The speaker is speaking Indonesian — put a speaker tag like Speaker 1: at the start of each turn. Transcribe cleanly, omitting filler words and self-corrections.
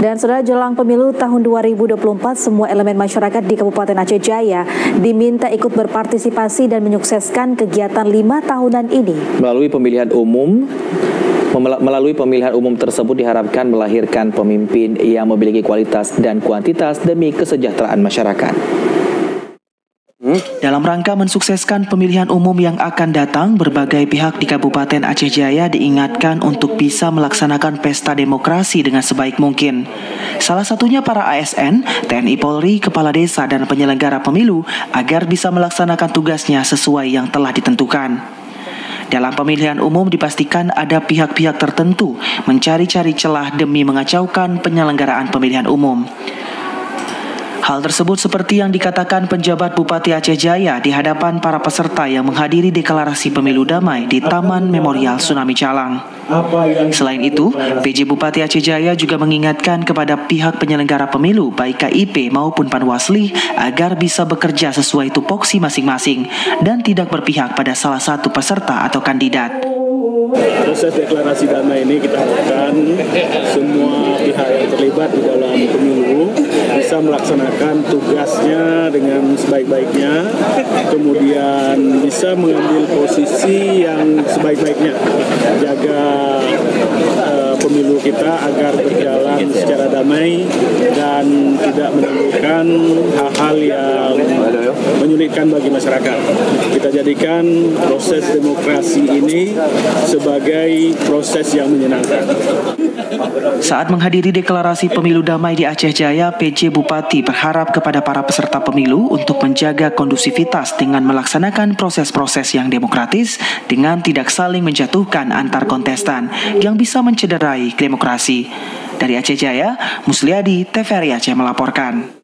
Speaker 1: Dan saudara, jelang pemilu tahun 2024, semua elemen masyarakat di Kabupaten Aceh Jaya diminta ikut berpartisipasi dan menyukseskan kegiatan 5 tahunan ini. Melalui pemilihan umum tersebut diharapkan melahirkan pemimpin yang memiliki kualitas dan kuantitas demi kesejahteraan masyarakat.
Speaker 2: Dalam rangka mensukseskan pemilihan umum yang akan datang, berbagai pihak di Kabupaten Aceh Jaya diingatkan untuk bisa melaksanakan pesta demokrasi dengan sebaik mungkin. Salah satunya para ASN, TNI Polri, Kepala Desa, dan penyelenggara pemilu agar bisa melaksanakan tugasnya sesuai yang telah ditentukan. Dalam pemilihan umum dipastikan ada pihak-pihak tertentu mencari-cari celah demi mengacaukan penyelenggaraan pemilihan umum. Hal tersebut seperti yang dikatakan penjabat Bupati Aceh Jaya di hadapan para peserta yang menghadiri deklarasi pemilu damai di Taman Memorial Tsunami Calang. Selain itu, PJ Bupati Aceh Jaya juga mengingatkan kepada pihak penyelenggara pemilu baik KIP maupun Panwasli agar bisa bekerja sesuai tupoksi masing-masing dan tidak berpihak pada salah satu peserta atau kandidat.
Speaker 3: Proses deklarasi damai ini kita harapkan semua pihak yang terlibat di dalam pemilu bisa melaksanakan tugasnya dengan sebaik-baiknya, kemudian bisa mengambil posisi yang sebaik-baiknya, jaga pemilu kita agar berjalan secara damai dan tidak menimbulkan hal-hal yang menyulitkan bagi masyarakat. Kita jadikan proses demokrasi ini sebagai proses yang menyenangkan.
Speaker 2: Saat menghadiri deklarasi pemilu damai di Aceh Jaya, PJ Bupati berharap kepada para peserta pemilu untuk menjaga kondusivitas dengan melaksanakan proses-proses yang demokratis dengan tidak saling menjatuhkan antar kontestan yang bisa mencederai demokrasi. Dari Aceh Jaya, Musliadi, TVRI Aceh melaporkan.